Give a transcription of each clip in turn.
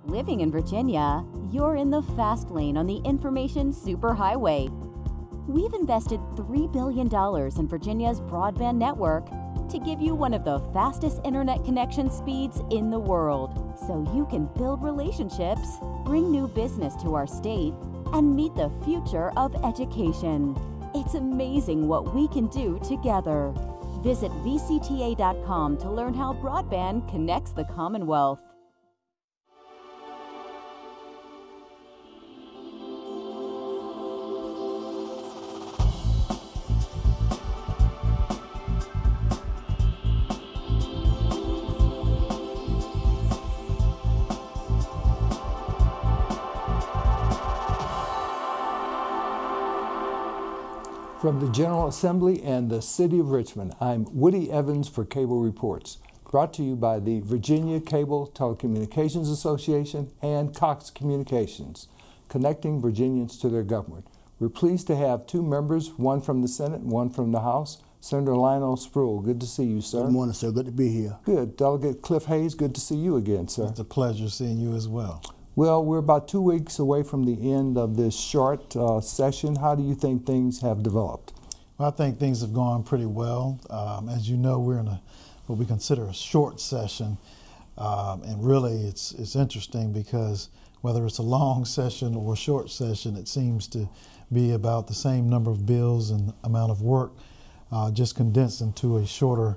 Living in Virginia, you're in the fast lane on the information superhighway. We've invested $3 billion in Virginia's broadband network to give you one of the fastest internet connection speeds in the world, so you can build relationships, bring new business to our state, and meet the future of education. It's amazing what we can do together. Visit VCTA.com to learn how broadband connects the Commonwealth. From the General Assembly and the City of Richmond, I'm Woody Evans for Cable Reports, brought to you by the Virginia Cable Telecommunications Association and Cox Communications, connecting Virginians to their government. We're pleased to have two members, one from the Senate and one from the House. Senator Lionel Spruill, good to see you, sir. Good morning, sir. Good to be here. Good. Delegate Cliff Hayes, good to see you again, sir. It's a pleasure seeing you as well. Well, we're about 2 weeks away from the end of this short session. How do you think things have developed? Well, I think things have gone pretty well. As you know, we're in what we consider a short session, and really it's interesting because whether it's a long session or a short session, it seems to be about the same number of bills and amount of work, just condensed into a shorter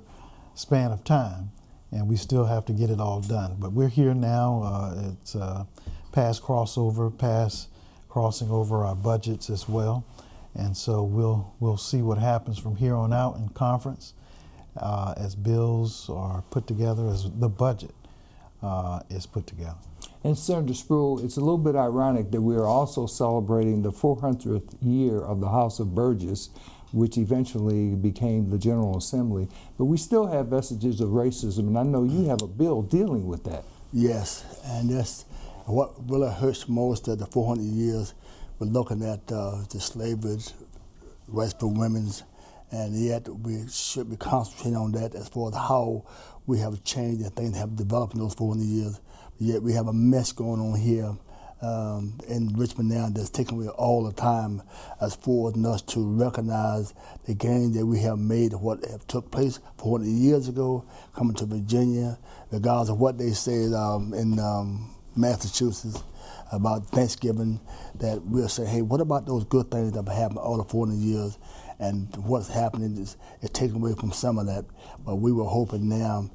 span of time. And we still have to get it all done. But we're here now. It's past crossover, past crossing over our budgets as well. And so we'll see what happens from here on out in conference as bills are put together, as the budget is put together. And Senator Spruill, it's a little bit ironic that we are also celebrating the 400th year of the House of Burgess, which eventually became the General Assembly. But we still have vestiges of racism, and I know you have a bill dealing with that. Yes, and that's what really hurts most of the 400 years. We're looking at the slavery, rights for women's, and yet we should be concentrating on that as far as how we have changed and things have developed in those 400 years. Yet we have a mess going on here in Richmond now that's taking away all the time as far as us to recognize the gain that we have made of what have took place 400 years ago, coming to Virginia, regardless of what they said in Massachusetts about Thanksgiving, that we'll say, hey, what about those good things that have happened all the 400 years? And what's happening is taking away from some of that. But we were hoping now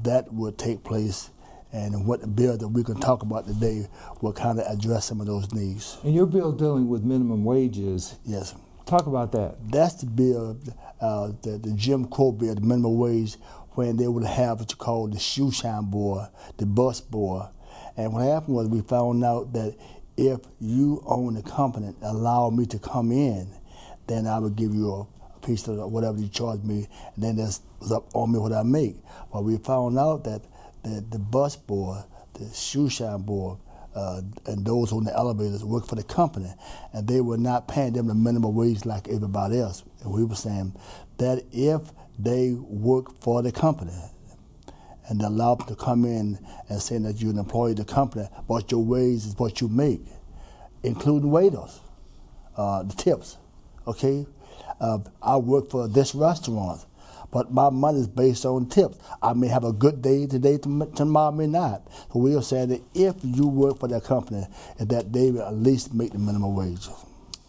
that would take place, and what the bill that we can talk about today will kind of address some of those needs. And your bill dealing with minimum wages. Yes. Talk about that. That's the bill, the Jim Crow bill, the minimum wage, when they would have what you call the shoe shine boy, the bus boy. And what happened was we found out that if you own a company, allow me to come in, then I would give you a piece of whatever you charge me, and then that's up on me what I make. But we found out that the bus boy, the shoe shine boy, and those on the elevators work for the company, and they were not paying them the minimum wage like everybody else. And we were saying that if they work for the company and allow them to come in and say that you're an employee of the company, but your wage is what you make, including waiters, the tips, okay? I work for this restaurant, but my money is based on tips. I may have a good day today, tomorrow may not. So we are saying that if you work for that company, that they will at least make the minimum wage.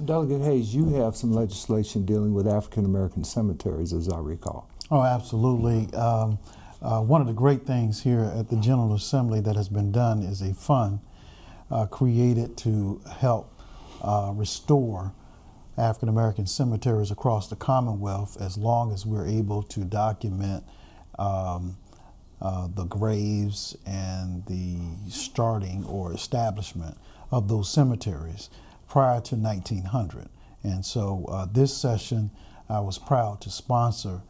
Delegate Hayes, you have some legislation dealing with African American cemeteries, as I recall. Oh, absolutely. One of the great things here at the General Assembly that has been done is a fund created to help restore African American cemeteries across the Commonwealth, as long as we're able to document the graves and the starting or establishment of those cemeteries prior to 1900. And so this session, I was proud to sponsor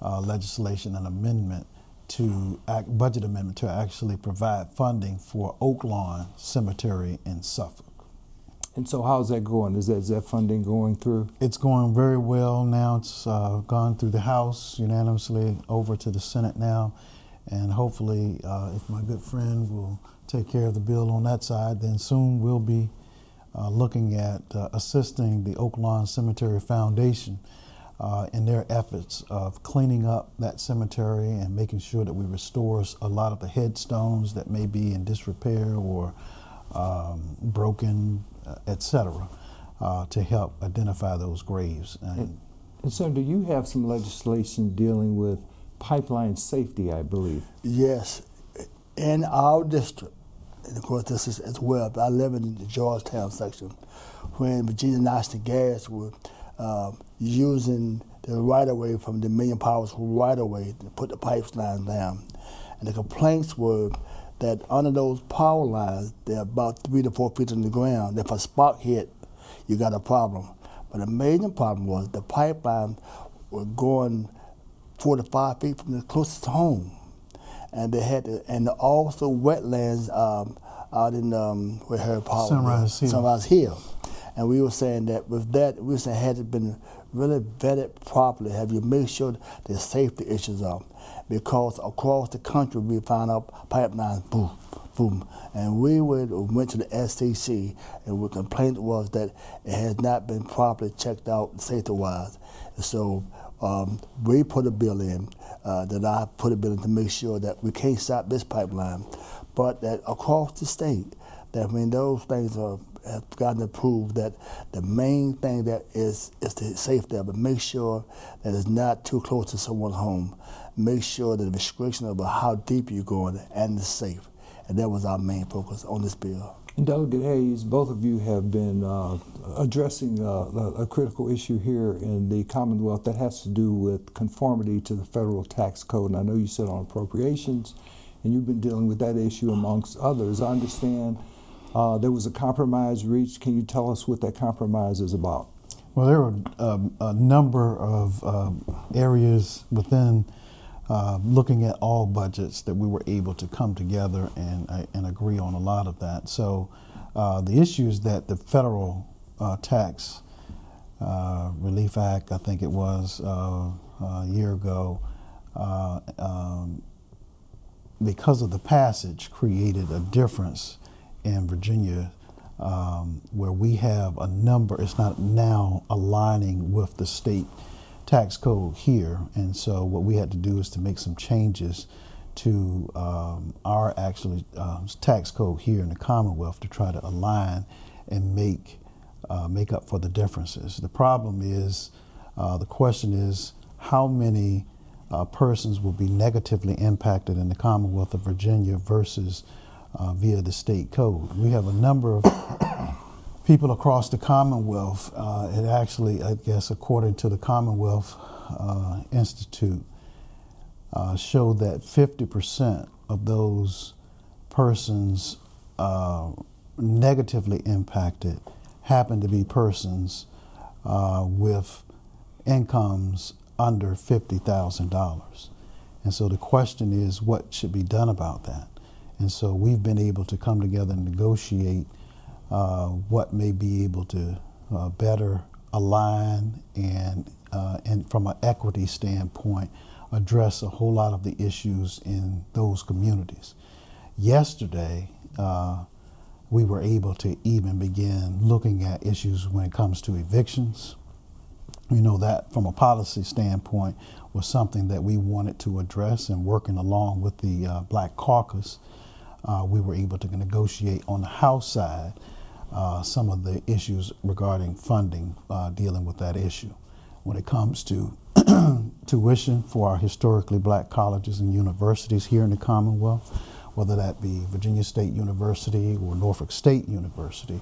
legislation and amendment to budget amendment to actually provide funding for Oak Lawn Cemetery in Suffolk. And so how's that going? Is that funding going through? It's going very well now. It's gone through the House unanimously over to the Senate now. And hopefully, if my good friend will take care of the bill on that side. Then soon we'll be looking at assisting the Oak Lawn Cemetery Foundation in their efforts of cleaning up that cemetery and making sure that we restore a lot of the headstones that may be in disrepair or broken, etc., to help identify those graves. And Senator, you have some legislation dealing with pipeline safety, I believe. Yes, in our district, and of course this is as well, but I live in the Georgetown section, when Virginia National Gas were using the right-of-way from the Million Powers right-of-way to put the pipeline down. And the complaints were that under those power lines, they're about 3 to 4 feet in the ground. If a spark hit, you got a problem. But the major problem was the pipeline was going 4 to 5 feet from the closest home. And they had to, and also wetlands out in where Harry Power Sunrise Hill. And we were saying that with that, we were saying had it been really vetted properly, have you make sure the safety issues are. Because across the country we found out pipelines, boom, boom. And we went to the SCC, and the complaint was that it has not been properly checked out safety-wise. And so we put a bill in, that I put a bill in to make sure that we can't stop this pipeline, but that across the state, that when those things have gotten approved, that the main thing that is the safety of it. Make sure that it's not too close to someone's home. Make sure that the restriction about how deep you're going and it's safe. And that was our main focus on this bill. And Delegate Hayes, both of you have been addressing a critical issue here in the Commonwealth that has to do with conformity to the federal tax code. And I know you sit on appropriations, and you've been dealing with that issue amongst others. I understand there was a compromise reached. Can you tell us what that compromise is about? Well, there were a number of areas within looking at all budgets that we were able to come together and agree on a lot of that. So the issue is that the federal tax relief act, I think it was a year ago, because of the passage, created a difference in Virginia where we have a number, it's not now aligning with the state tax code here, and so what we had to do is to make some changes to our tax code here in the Commonwealth to try to align and make up for the differences. The problem is, the question is, how many persons will be negatively impacted in the Commonwealth of Virginia versus via the state code. We have a number of people across the Commonwealth. It actually, I guess, according to the Commonwealth Institute, showed that 50% of those persons negatively impacted happen to be persons with incomes under $50,000. And so the question is, what should be done about that? And so we've been able to come together and negotiate what may be able to better align and from an equity standpoint, address a whole lot of the issues in those communities. Yesterday, we were able to even begin looking at issues when it comes to evictions. We know that from a policy standpoint was something that we wanted to address, and working along with the Black Caucus, we were able to negotiate on the House side some of the issues regarding funding dealing with that issue. When it comes to tuition for our historically black colleges and universities here in the Commonwealth, whether that be Virginia State University or Norfolk State University,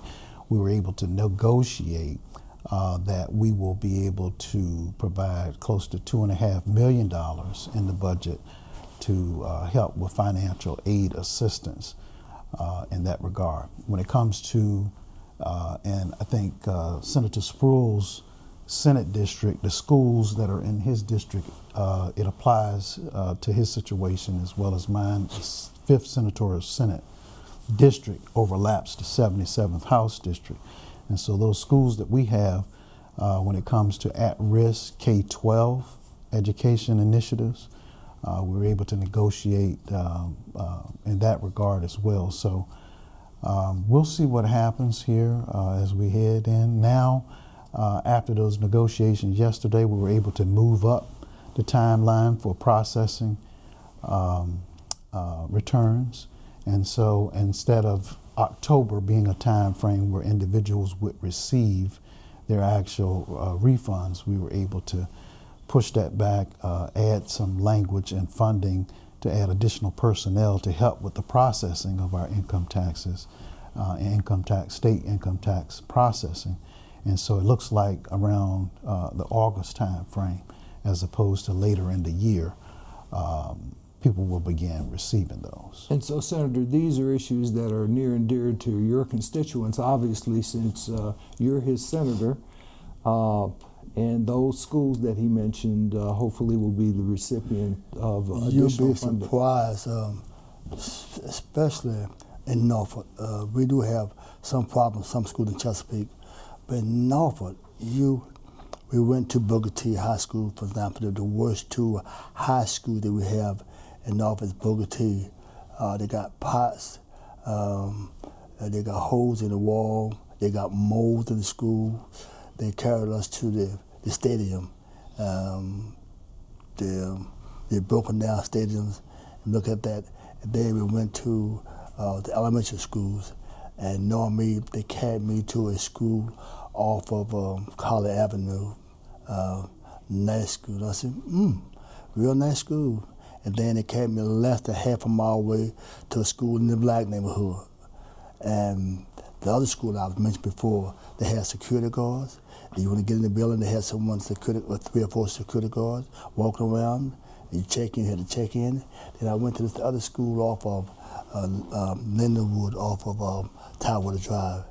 we were able to negotiate that we will be able to provide close to $2.5 million in the budget to help with financial aid assistance in that regard. When it comes to, and I think Senator Spruill's Senate district, the schools that are in his district, it applies to his situation as well as mine. The 5th Senatorial Senate district overlaps the 77th House district. And so those schools that we have when it comes to at-risk K-12 education initiatives, we were able to negotiate in that regard as well. So we'll see what happens here as we head in. Now, after those negotiations yesterday, we were able to move up the timeline for processing returns. And so instead of October being a time frame where individuals would receive their actual refunds, we were able to push that back, add some language and funding to add additional personnel to help with the processing of our income taxes, state income tax processing. And so it looks like around the August time frame, as opposed to later in the year, people will begin receiving those. And so, Senator, these are issues that are near and dear to your constituents, obviously, since you're his senator. And those schools that he mentioned hopefully will be the recipient of additional funding. You'll be surprised, especially in Norfolk. We do have some problems, some schools in Chesapeake, but in Norfolk, we went to Booker T High School, for example. The worst two high schools that we have in Norfolk is Booker T. They got pots, they got holes in the wall, they got mold in the school. They carried us to the stadium, the broken down stadiums, and look at that. And then we went to the elementary schools, and normally they carried me to a school off of College Avenue, nice school. And I said, real nice school. And then they carried me less than half a mile away to a school in the black neighborhood. And the other school I was mentioned before, they had security guards. You want to get in the building, they had someone, security, 3 or 4 security guards walking around. You check in, you had to check in. Then I went to this other school off of Lindenwood, off of Tower Drive.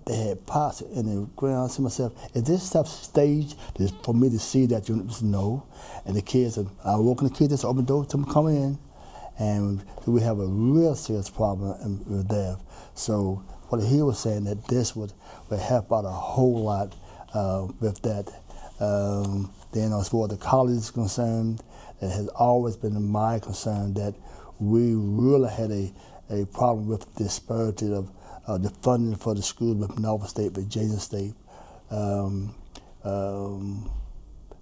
They had pots in the ground. I said to myself, is this stuff staged for me to see that you know? And the kids, I walk in the kids, just open the door, tell them come in. And so we have a real serious problem with that. So what he was saying, that this would help out a whole lot with that. Then as far as the college is concerned, it has always been my concern that we really had a problem with the disparity of the funding for the schools with Norfolk State, Virginia State. And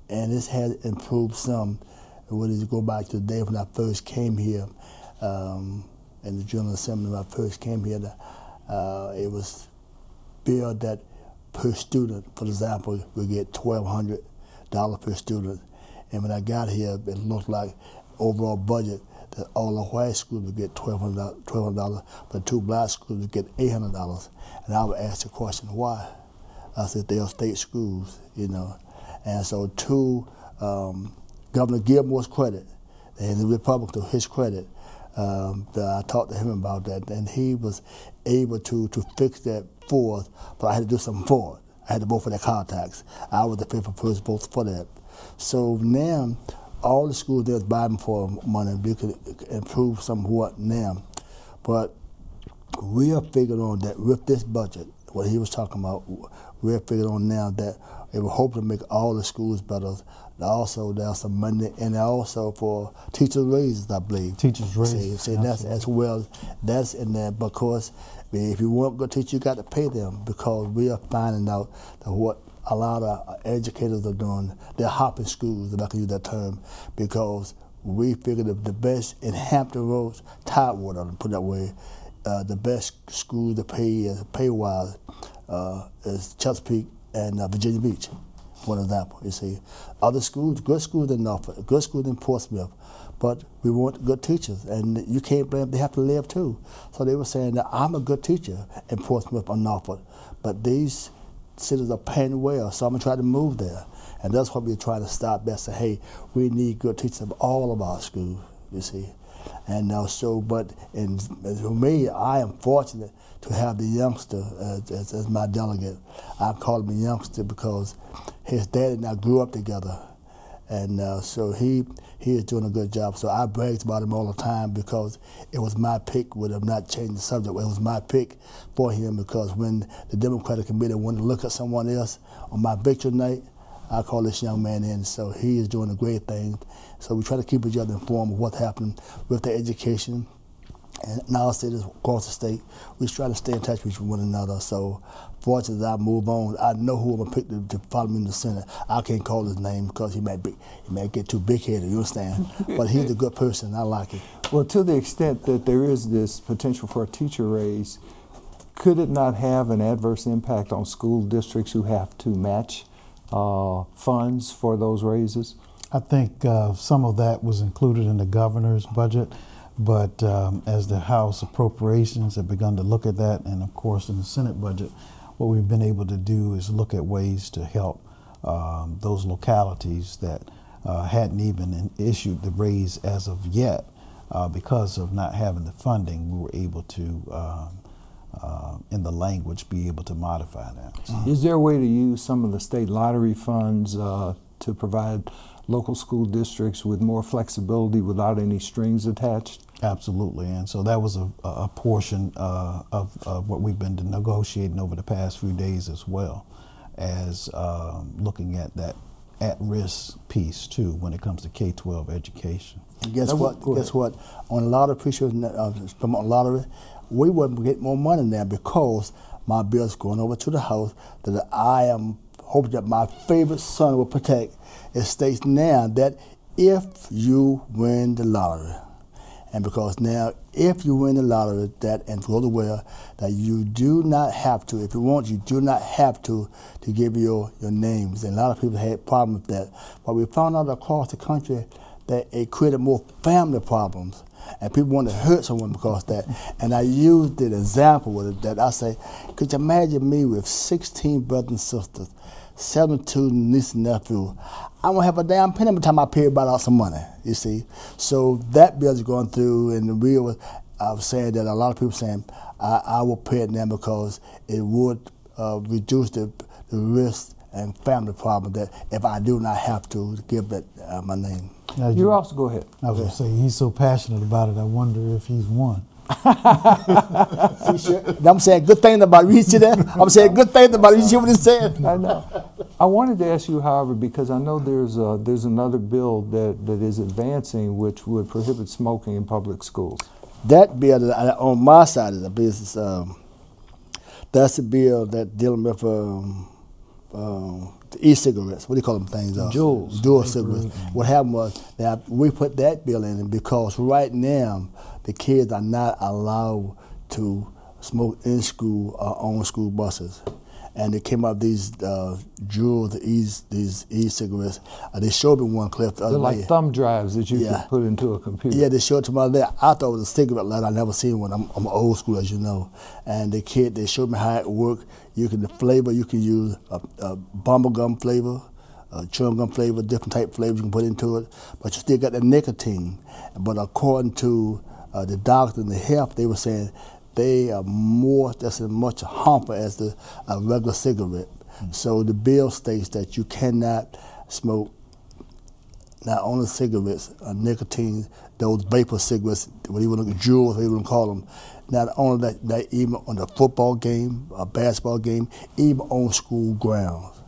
this has improved some. When you go back to the day when I first came here, in the General Assembly when I first came here, it was billed that per student, for example, we get $1,200 per student. And when I got here, it looked like overall budget that all the white schools would get $1,200, but 2 black schools would get $800. And I would ask the question, why? I said, they are state schools, you know. And so Governor Gilmore's credit, and the Republican to his credit, I talked to him about that, and he was able to fix that for us, but I had to do something for it. I had to vote for that car tax. I was the faithful person vote for that. So now, all the schools there's buying for money, we could improve somewhat now. But we are figuring on that with this budget, what he was talking about, we're figuring on now that it will hopefully make all the schools better. Also, there's some money, and also for teachers' raises, I believe. Teachers' raises. See, that's as well. That's in there because if you want good teachers, you got to pay them, because we are finding out that what a lot of educators are doing, they're hopping schools, if I can use that term, because we figured the best in Hampton Roads, Tidewater, to put it that way, the best school to pay-wise is Chesapeake and Virginia Beach, for example, you see. Other schools, good schools in Norfolk, good schools in Portsmouth, but we want good teachers, and you can't blame them, they have to live too. So they were saying that I'm a good teacher in Portsmouth or Norfolk, but these cities are paying well, so I'm gonna try to move there. And that's what we're trying to stop. That's say, hey, we need good teachers of all of our schools, you see. And so, but for me, I am fortunate to have the youngster as my delegate. I call him a youngster because his daddy and I grew up together. And so he is doing a good job. So I brag about him all the time because it was my pick with him, not changing the subject. It was my pick for him because when the Democratic Committee wanted to look at someone else on my victory night, I call this young man in, so he is doing a great thing. So we try to keep each other informed of what's happening with their education. And in our cities across the state, we try to stay in touch with one another. So fortunately, as I move on, I know who I'm going to pick to follow me in the Senate. I can't call his name because he might get too big-headed, you understand? But he's a good person. I like it. Well, to the extent that there is this potential for a teacher raise, could it not have an adverse impact on school districts who have to match funds for those raises? I think some of that was included in the governor's budget. But as the House appropriations have begun to look at that, and of course in the Senate budget, what we've been able to do is look at ways to help those localities that hadn't even issued the raise as of yet because of not having the funding. We were able to, in the language, be able to modify that. Is there a way to use some of the state lottery funds to provide local school districts with more flexibility without any strings attached? Absolutely, and so that was a portion of what we've been negotiating over the past few days, as well as looking at that at-risk piece too when it comes to K-12 education. And guess what? Guess what? On a lot of from a lottery, we wouldn't get more money now because my bill's going over to the House that I am hoping that my favorite son will protect. It states now that if you win the lottery, and because now if you win the lottery and go to well, that you do not have to, if you want, you do not have to give your names. And a lot of people had problems with that. But we found out across the country that it created more family problems. And people want to hurt someone because of that. And I used the example with it that I say, could you imagine me with 16 brothers and sisters, 72 nieces and nephews? I won't have a damn penny by the time I pay everybody out some money, you see. So that bill is going through, and I was saying that a lot of people saying, I will pay it now because it would reduce the risk and family problem that if I do not have to give that my name. Now, you also go ahead. I was going to say, he's so passionate about it, I wonder if he's won. See, sure. I'm saying good things about it. You see that? I'm saying good things about it. You see what he's saying? I know. I wanted to ask you, however, because I know there's another bill that is advancing which would prohibit smoking in public schools. That bill on my side of the business, that's the bill that dealing with the e-cigarettes. What do you call them things? Juuls. Juul cigarettes. What happened was that we put that bill in because right now the kids are not allowed to smoke in school or on school buses. And they came out these Juuls, these e-cigarettes. They showed me one clip the other day. They're like thumb drives that you can put into a computer. Yeah, they showed it to me there. I thought it was a cigarette lighter. I never seen one. I'm old school, as you know. And they showed me how it worked. The flavor you can use a bubblegum flavor, chewing gum flavor, different type of flavors you can put into it. But you still got the nicotine. But according to the doctor and the health, they were saying they are just as much harmful as the regular cigarette. So the bill states that you cannot smoke not only cigarettes, nicotine, those vapor cigarettes, what you want to Juuls, what you want to call them. Not only that, even on a football game, a basketball game, even on school grounds.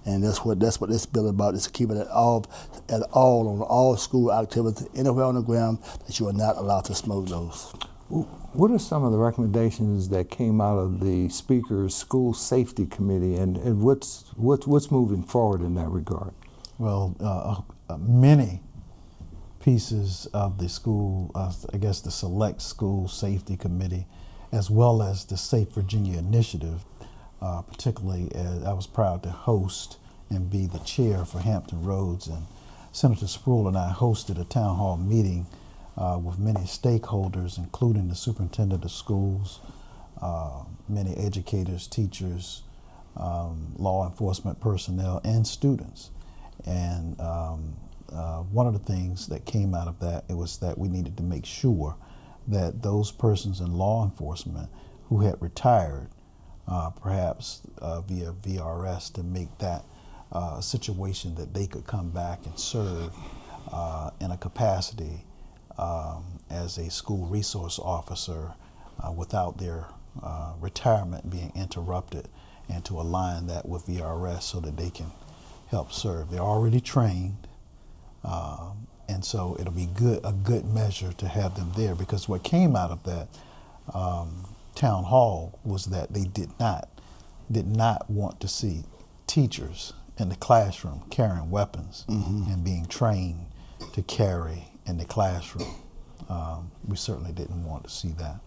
And that's what this bill is about, is to keep it at all on all school activities, anywhere on the ground, that you are not allowed to smoke those. What are some of the recommendations that came out of the Speaker's School Safety Committee, and what's moving forward in that regard? Well, many pieces of the school, I guess the Select School Safety Committee, as well as the Safe Virginia Initiative, particularly as I was proud to host and be the chair for Hampton Roads, and Senator Spruill and I hosted a town hall meeting with many stakeholders, including the superintendent of schools, many educators, teachers, law enforcement personnel, and students. And one of the things that came out of that, it was that we needed to make sure that those persons in law enforcement who had retired, perhaps via VRS, to make that a situation that they could come back and serve in a capacity as a school resource officer without their retirement being interrupted, and to align that with VRS so that they can help serve. They're already trained, and so it'll be a good measure to have them there, because what came out of that town hall was that they did not want to see teachers in the classroom carrying weapons and being trained to carry in the classroom. We certainly didn't want to see that.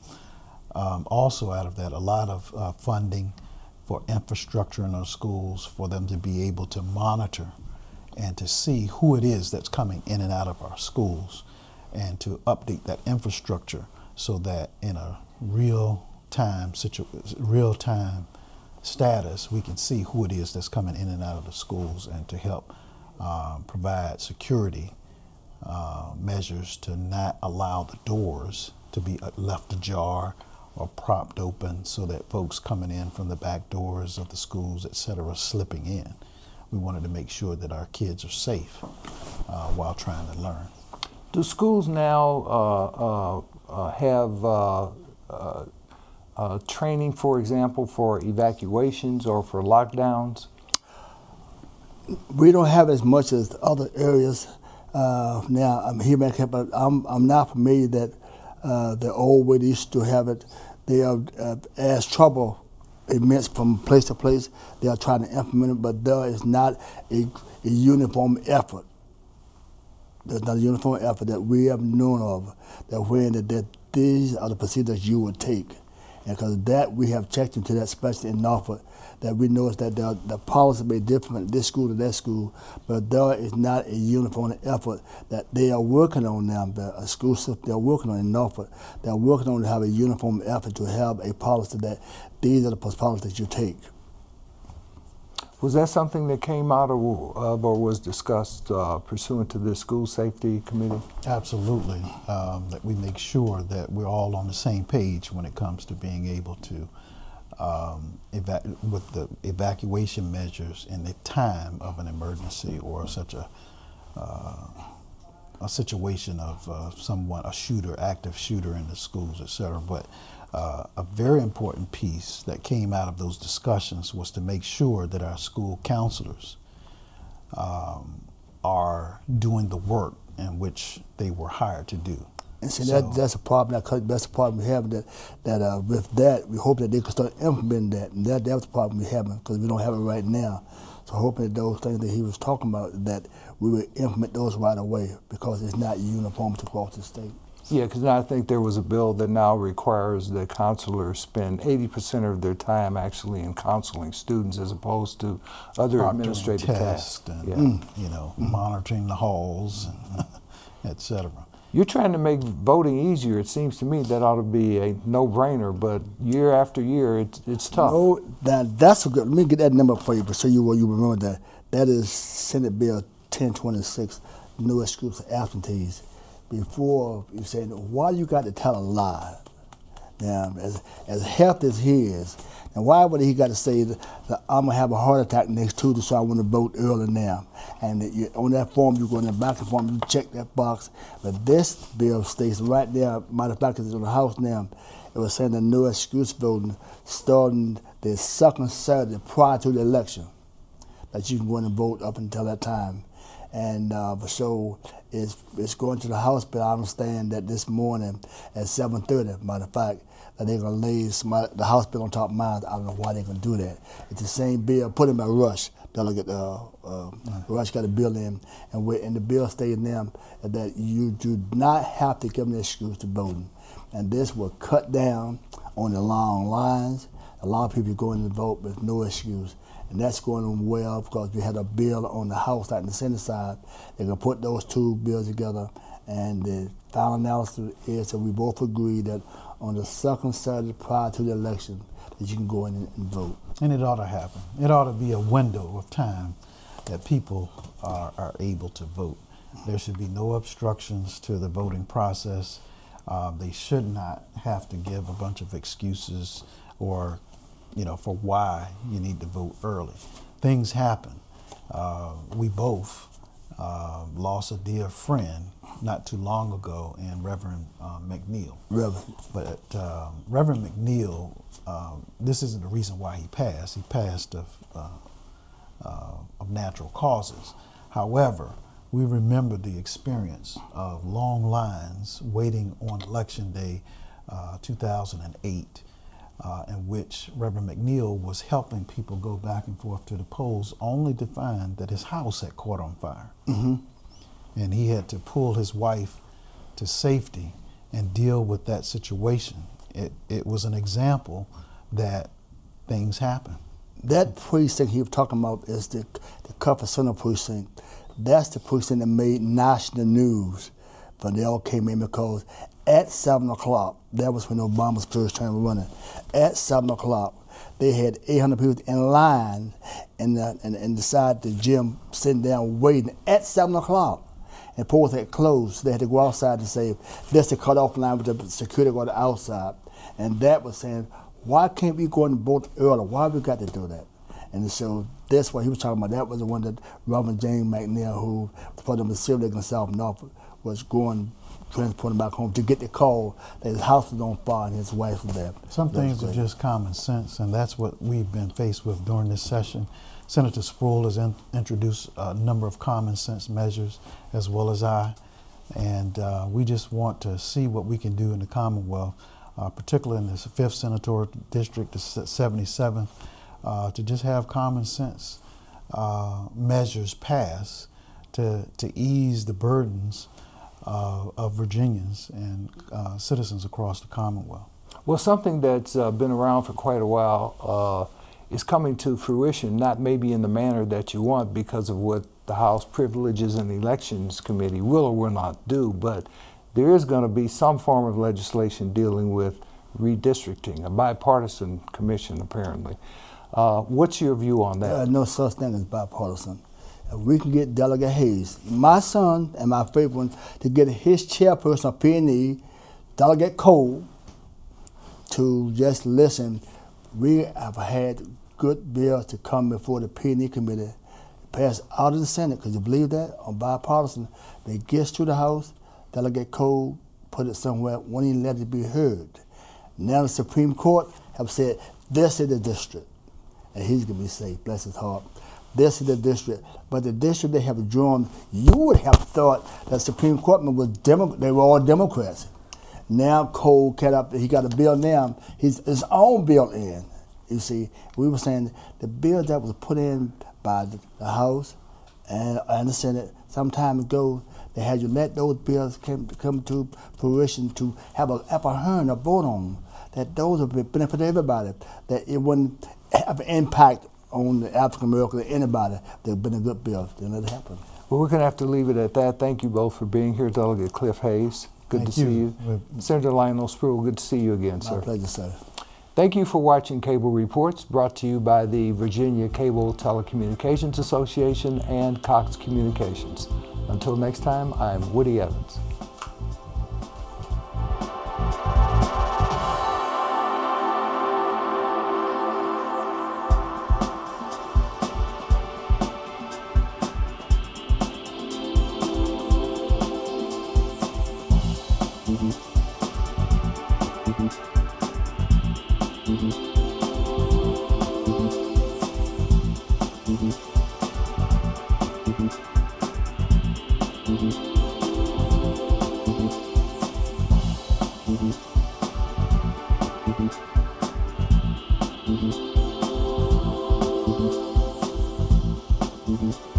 Also out of that, a lot of funding for infrastructure in our schools, for them to be able to monitor and to see who it is that's coming in and out of our schools, and to update that infrastructure so that in a real-time status, we can see who it is that's coming in and out of the schools, and to help provide security measures to not allow the doors to be left ajar or propped open, so that folks coming in from the back doors of the schools, et cetera, slipping in. We wanted to make sure that our kids are safe while trying to learn. Do schools now have training, for example, for evacuations or for lockdowns? We don't have as much as other areas. Now, I'm here back here, but I'm not familiar that the old way they used to have it. They are as trouble immense from place to place. They are trying to implement it, but there is not a uniform effort. There's not a uniform effort that we have known of that these are the procedures you would take. And because of that, we have checked into that, especially in Norfolk, that we noticed that the policy may be different this school to that school, but there is not a uniform effort that they are working on now. The school system they're working on in Norfolk, they're working on to have a uniform effort to have a policy that these are the policies you take. Was that something that came out of or was discussed pursuant to the school safety committee? Absolutely, that we make sure that we're all on the same page when it comes to being able to with the evacuation measures in the time of an emergency or such a situation of active shooter in the schools, et cetera. But a very important piece that came out of those discussions was to make sure that our school counselors are doing the work in which they were hired to do. And see, that's a problem. That's a problem we have. That with that, we hope that they can start implementing that. And that's the problem we have, because we don't have it right now. So hoping that those things that he was talking about, that we would implement those right away, because it's not uniform across the state. Yeah, because I think there was a bill that now requires that counselors spend 80% of their time actually in counseling students, as opposed to other administrative tasks. And, monitoring the halls, et cetera. You're trying to make voting easier. It seems to me that ought to be a no-brainer, but year after year, it's tough. No, that's a good. Let me get that number for you, so you remember that. That is Senate Bill 1026, no excuse for absentees. Before you say, why you got to tell a lie? Now, as healthy as he is, and why would he got to say that I'm gonna have a heart attack next Tuesday, so I want to vote early now? And on that form, you go in the back of the form, you check that box. But this bill states right there, matter of fact, it's on the House now. It was saying that no excuse voting starting the second Saturday prior to the election, that you can go in and vote up until that time. And so it's going to the House, but I understand that this morning at 7:30, matter of fact, that they're going to lay the House bill on top of mine. I don't know why they're going to do that. It's the same bill put in by Rush. Delegate Rush got a bill in, and the bill stated now that you do not have to give an excuse to voting. And this will cut down on the long lines. A lot of people go in and vote with no excuse. And that's going on well, because we had a bill on the House side and the Senate side. They're going to put those two bills together, and the final analysis is that we both agree that on the second Saturday prior to the election, that you can go in and vote. And it ought to happen. It ought to be a window of time that people are able to vote. There should be no obstructions to the voting process. They should not have to give a bunch of excuses or for why you need to vote early. Things happen. We both lost a dear friend not too long ago in Reverend McNeil. But Reverend McNeil, this isn't the reason why he passed. He passed of of natural causes. However, we remember the experience of long lines waiting on Election Day 2008, in which Reverend McNeil was helping people go back and forth to the polls, only to find that his house had caught on fire. And he had to pull his wife to safety and deal with that situation. It was an example that things happen. That precinct he was talking about is the Comfort Center precinct. That's the precinct that made national news, but they all came in because at 7 o'clock, that was when Obama's first term was running, at 7 o'clock, they had 800 people in line and decided the gym sitting down waiting at 7 o'clock. And polls had closed, so they had to go outside to say, this to cut off line with the security guard outside. And that was saying, why can't we go and vote early? Why we got to do that? And so that's what he was talking about. That was the one that Reverend James McNeil, who was part of the Civil League in South Norfolk, was going, transporting back home to get the call that his house was on fire and his wife was there. Some things are just common sense, and that's what we've been faced with during this session. Senator Spruill has introduced a number of common sense measures, as well as I, and we just want to see what we can do in the Commonwealth, particularly in this 5th Senatorial District, the 77th, to just have common sense measures passed to ease the burdens of Virginians and citizens across the Commonwealth. Well, something that's been around for quite a while is coming to fruition, not maybe in the manner that you want because of what the House Privileges and Elections Committee will or will not do, but there is going to be some form of legislation dealing with redistricting, a bipartisan commission apparently. What's your view on that? There is no such thing as bipartisan. If we can get Delegate Hayes, my son and my favorite one, to get his chairperson of P&E, Delegate Cole, to just listen. We have had good bills to come before the P&E committee, pass out of the Senate, because you believe that, on bipartisan. They get to the House, Delegate Cole put it somewhere, won't even let it be heard. Now the Supreme Court have said, this is the district, and he's going to be safe, bless his heart. This is the district, but the district they have drawn, you would have thought that Supreme Court was they were all Democrats. Now Cole he got a bill now, his own bill in. You see, we were saying the bill that was put in by the House and the Senate some time ago, they had you let those bills come to fruition to have a hearing, a vote on them, that those would benefit everybody, that it wouldn't have an impact on the African American or anybody. They've been a good bill. They let it happen. Well, we're going to have to leave it at that. Thank you both for being here. Delegate Cliff Hayes, good to see you. Senator Lionel Spruill, good to see you again, sir. My pleasure, sir. Thank you for watching Cable Reports, brought to you by the Virginia Cable Telecommunications Association and Cox Communications. Until next time, I'm Woody Evans. Mm-hmm.